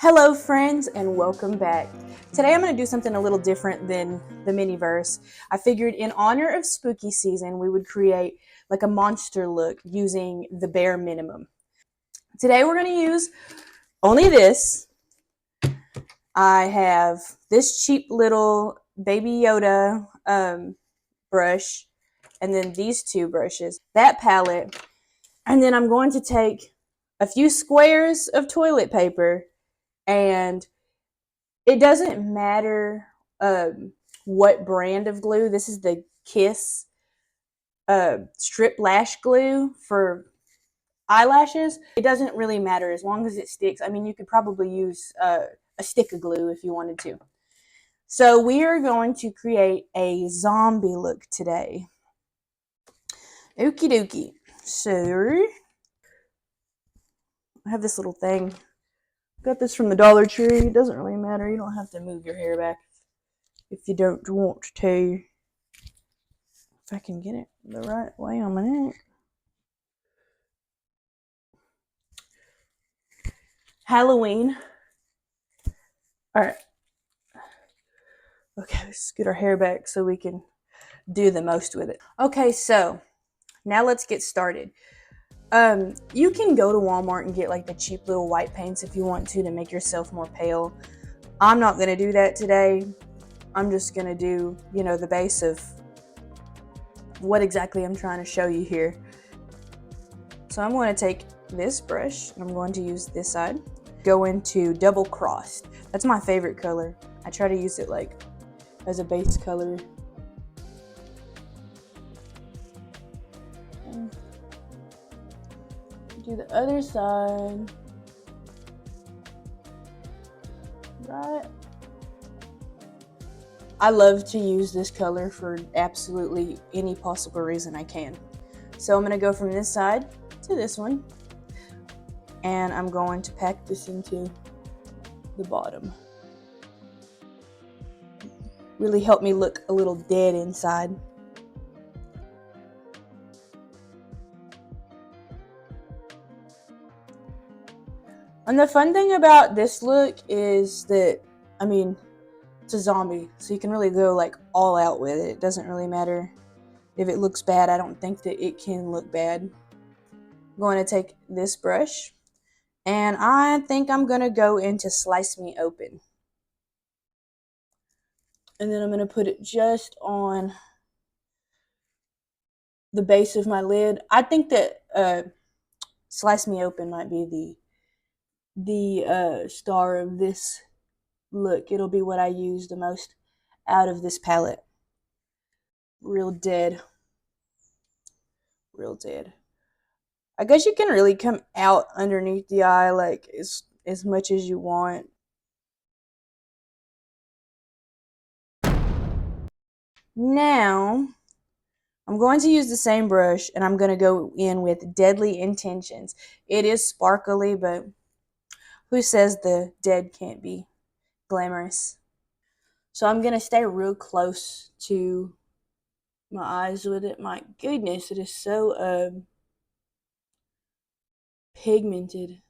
Hello friends and welcome back. Today I'm going to do something a little different than the mini-verse. I figured in honor of spooky season we would create like a monster look using the bare minimum. Today we're going to use only this. I have this cheap little Baby Yoda brush and then these two brushes, that palette, and then I'm going to take a few squares of toilet paper, and it doesn't matter what brand of glue. This is the Kiss strip lash glue for eyelashes. It doesn't really matter as long as it sticks. I mean, you could probably use a stick of glue if you wanted to. So we are going to create a zombie look today. Okie dokie. So I have this little thing. Got this from the Dollar Tree. It doesn't really matter. You don't have to move your hair back if you don't want to. If I can get it the right way on my neck. Halloween. Alright. Okay, let's scoot our hair back so we can do the most with it. Okay, so now let's get started. You can go to Walmart and get like the cheap little white paints if you want to make yourself more pale. I'm not going to do that today. I'm just going to do, the base of what exactly I'm trying to show you here. So I'm going to take this brush and I'm going to use this side. Go into double crossed. That's my favorite color. I try to use it like as a base color. And do the other side. Right. I love to use this color for absolutely any possible reason I can. So I'm going to go from this side to this one, and I'm going to pack this into the bottom. Really help me look a little dead inside. And the fun thing about this look is that, it's a zombie, so you can really go like all out with it. It doesn't really matter if it looks bad. I don't think that it can look bad. I'm going to take this brush, and I think I'm going to go into Slice Me Open. And then I'm going to put it just on the base of my lid. I think that Slice Me Open might be the star of this look. It'll be what I use the most out of this palette. Real dead. Real dead. I guess you can really come out underneath the eye like as much as you want. Now, I'm going to use the same brush and I'm going to go in with Deadly Intentions. It is sparkly, but who says the dead can't be glamorous? So I'm going to stay real close to my eyes with it. My goodness, it is so pigmented.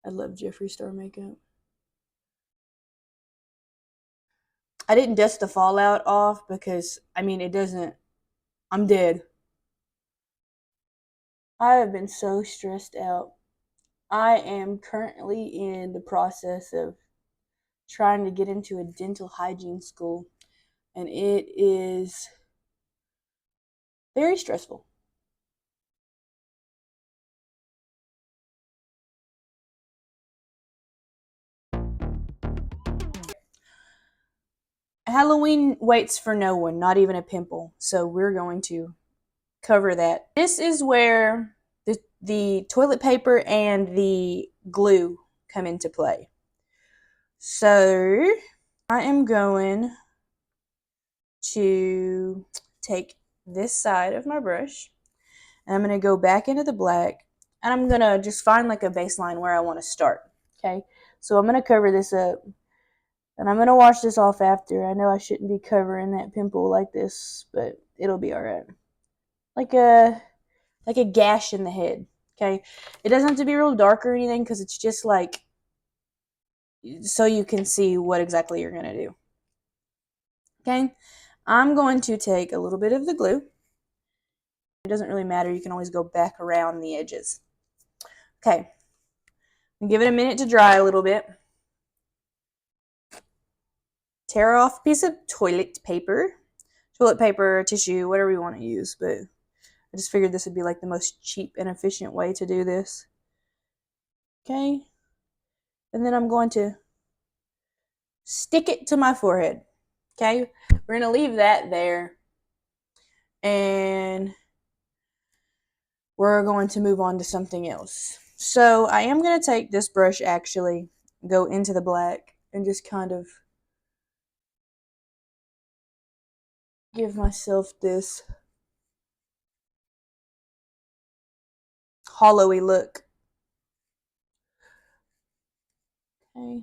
I love Jeffree Star makeup. I didn't dust the fallout off because, it doesn't, I'm dead. I have been so stressed out. I am currently in the process of trying to get into a dental hygiene school, and it is very stressful. Halloween waits for no one, not even a pimple, so we're going to cover that. This is where the toilet paper and the glue come into play. So I am going to take this side of my brush and I'm going to go back into the black, and I'm going to just find like a baseline where I want to start. Okay, so I'm going to cover this up, and I'm going to wash this off after. I know I shouldn't be covering that pimple like this, but it'll be all right. Like a gash in the head. Okay, it doesn't have to be real dark or anything because it's just like so you can see what exactly you're going to do. Okay, I'm going to take a little bit of the glue. It doesn't really matter. You can always go back around the edges. Okay, give it a minute to dry a little bit. Tear off a piece of toilet paper, tissue, whatever you want to use, but I just figured this would be like the most cheap and efficient way to do this. Okay, and then I'm going to stick it to my forehead. Okay, we're going to leave that there, and we're going to move on to something else. So I am going to take this brush, actually go into the black and just kind of give myself this hollowy look. Okay,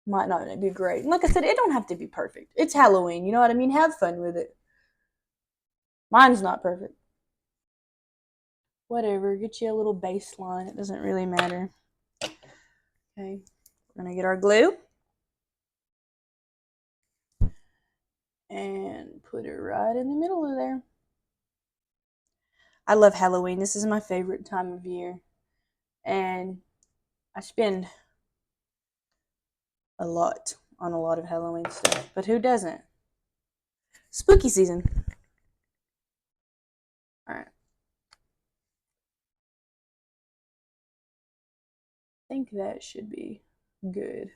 might not be great. Like I said, it don't have to be perfect. It's Halloween, you know what I mean? Have fun with it. Mine's not perfect. Whatever, get you a little baseline. It doesn't really matter. Okay, we're gonna get our glue and put it right in the middle of there. I love Halloween. This is my favorite time of year, and I spend a lot on a lot of Halloween stuff, but who doesn't? Spooky season. All right. I think that should be good.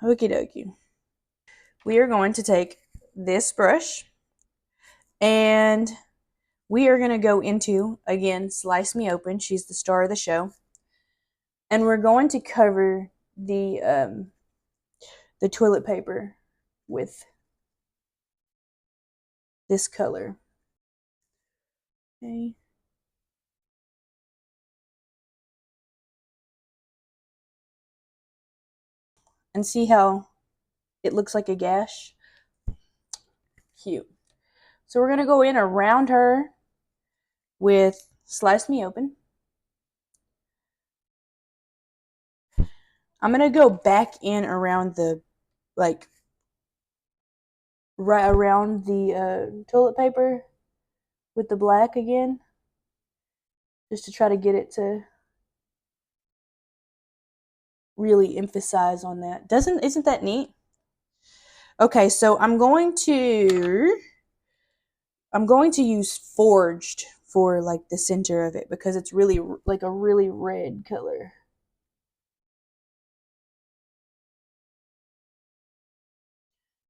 Okie dokie. We are going to take this brush and we are going to go into, again, Slice Me Open. She's the star of the show. And we're going to cover the toilet paper with this color. Okay. And see how it looks like a gash? Cute. So we're going to go in around her with Slice Me Open. I'm going to go back in around the, like, right around the toilet paper with the black again, just to try to get it to really emphasize on that. Isn't that neat? Okay, so I'm going to use Forged for like the center of it because it's really like a really red color.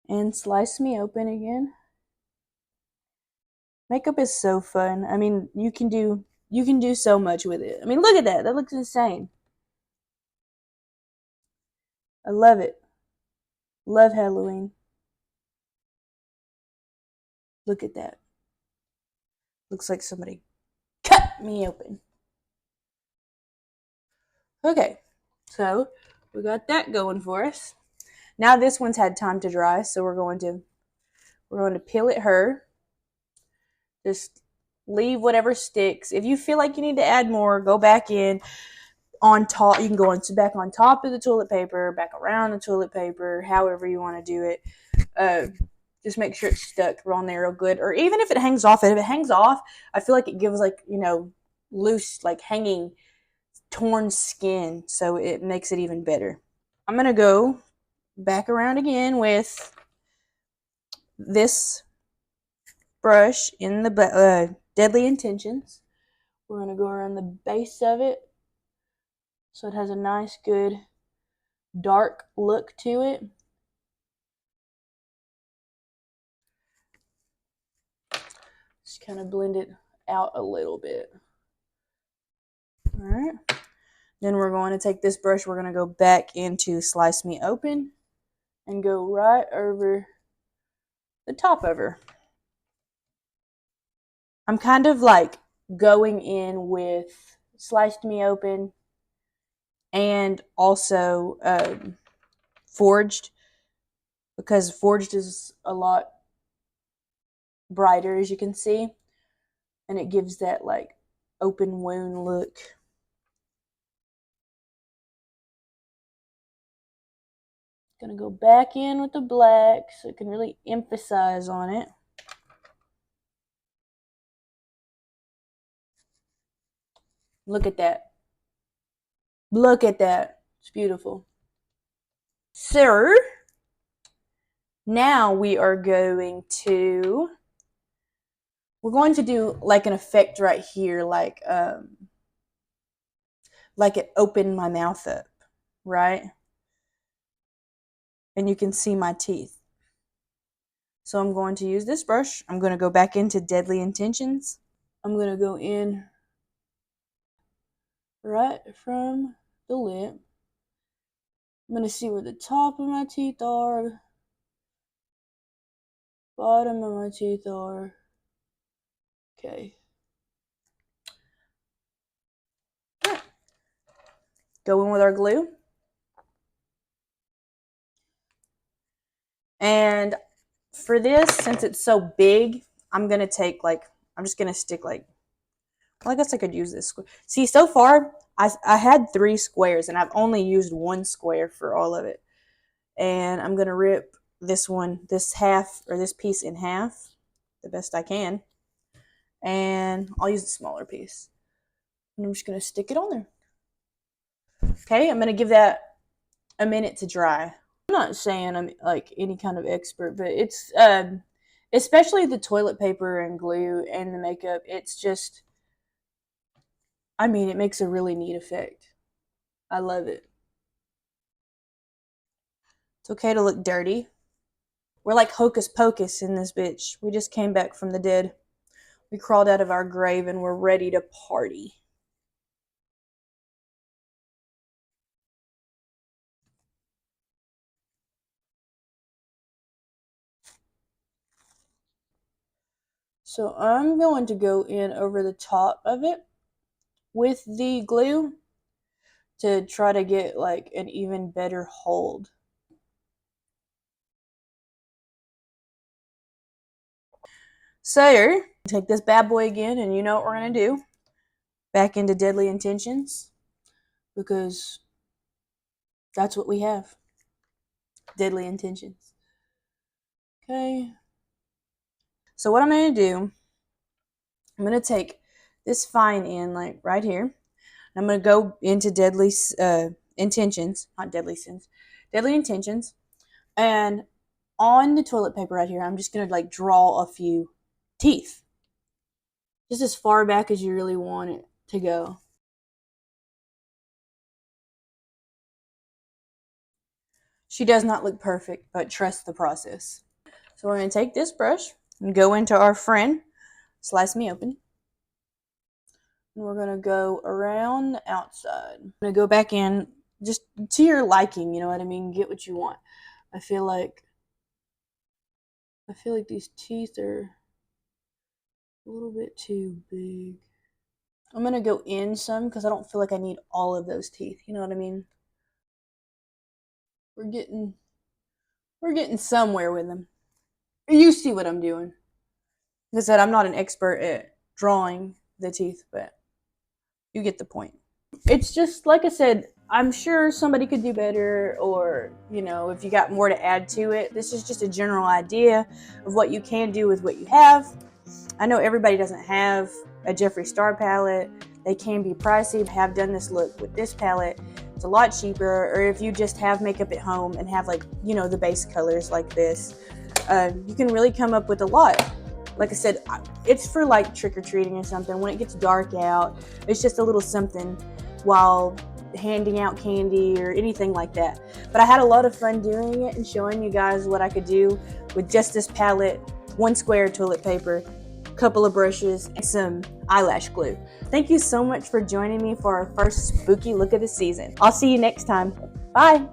And Slice Me Open again. Makeup is so fun. I mean, you can do so much with it. I mean, look at that. That looks insane. I love it. Love Halloween. Look at that. Looks like somebody cut me open. Okay, so we got that going for us. Now this one's had time to dry, so we're going to peel it her. Just leave whatever sticks. If you feel like you need to add more, go back in on top. You can go back on top of the toilet paper, back around the toilet paper, however you want to do it. Just make sure it's stuck on there real good. Or even if it hangs off, if it hangs off, I feel like it gives like, loose, like hanging, torn skin. So it makes it even better. I'm going to go back around again with this brush in the Deadly Intentions. We're going to go around the base of it so it has a nice, good, dark look to it. Just kind of blend it out a little bit. All right. Then we're going to take this brush. We're going to go back into Slice Me Open and go right over the top of her. I'm kind of like going in with Sliced Me Open and also Forged, because Forged is a lot brighter, as you can see, and it gives that like open wound look. Gonna go back in with the black so it can really emphasize on it. Look at that. Look at that. It's beautiful. So, now we're going to do like an effect right here, like it opened my mouth up, right? And you can see my teeth. So I'm going to use this brush. I'm going to go back into Deadly Intentions. I'm going to go in right from the lip. I'm going to see where the top of my teeth are, bottom of my teeth are. Okay. Go in with our glue. And for this, since it's so big, I'm going to take I'm just going to stick well, I guess I could use this. See, so far, I had 3 squares, and I've only used 1 square for all of it. And I'm going to rip this piece in half the best I can. And I'll use the smaller piece. And I'm just going to stick it on there. Okay, I'm going to give that a minute to dry. I'm not saying I'm like any kind of expert, but it's especially the toilet paper and glue and the makeup, it's just, I mean, it makes a really neat effect. I love it. It's okay to look dirty. We're like hocus pocus in this bitch. We just came back from the dead. We crawled out of our grave and we're ready to party. So I'm going to go in over the top of it with the glue to try to get like an even better hold. So, take this bad boy again, and you know what we're going to do. Back into Deadly Intentions, because that's what we have. Deadly Intentions. Okay. So what I'm going to do, I'm going to take this fine in, like right here. I'm going to go into Deadly Intentions, not Deadly Sins, Deadly Intentions. And on the toilet paper right here, I'm just going to like draw a few teeth. Just as far back as you really want it to go. She does not look perfect, but trust the process. So we're going to take this brush and go into our friend, Slice Me Open. And we're going to go around the outside. I'm going to go back in just to your liking, you know what I mean? Get what you want. I feel like these teeth are a little bit too big. I'm going to go in some because I don't feel like I need all of those teeth, you know what I mean? We're getting somewhere with them. You see what I'm doing. Like I said, I'm not an expert at drawing the teeth, but you get the point. It's just, like I said, I'm sure somebody could do better, or, you know, if you got more to add to it. This is just a general idea of what you can do with what you have. I know everybody doesn't have a Jeffree Star palette. They can be pricey. I have done this look with this palette. It's a lot cheaper. Or if you just have makeup at home and have, like, you know, the base colors like this, you can really come up with a lot. Like I said, it's for like trick-or-treating or something. When it gets dark out, it's just a little something while handing out candy or anything like that. But I had a lot of fun doing it and showing you guys what I could do with just this palette, 1 square toilet paper, a couple of brushes, and some eyelash glue. Thank you so much for joining me for our first spooky look of the season. I'll see you next time. Bye!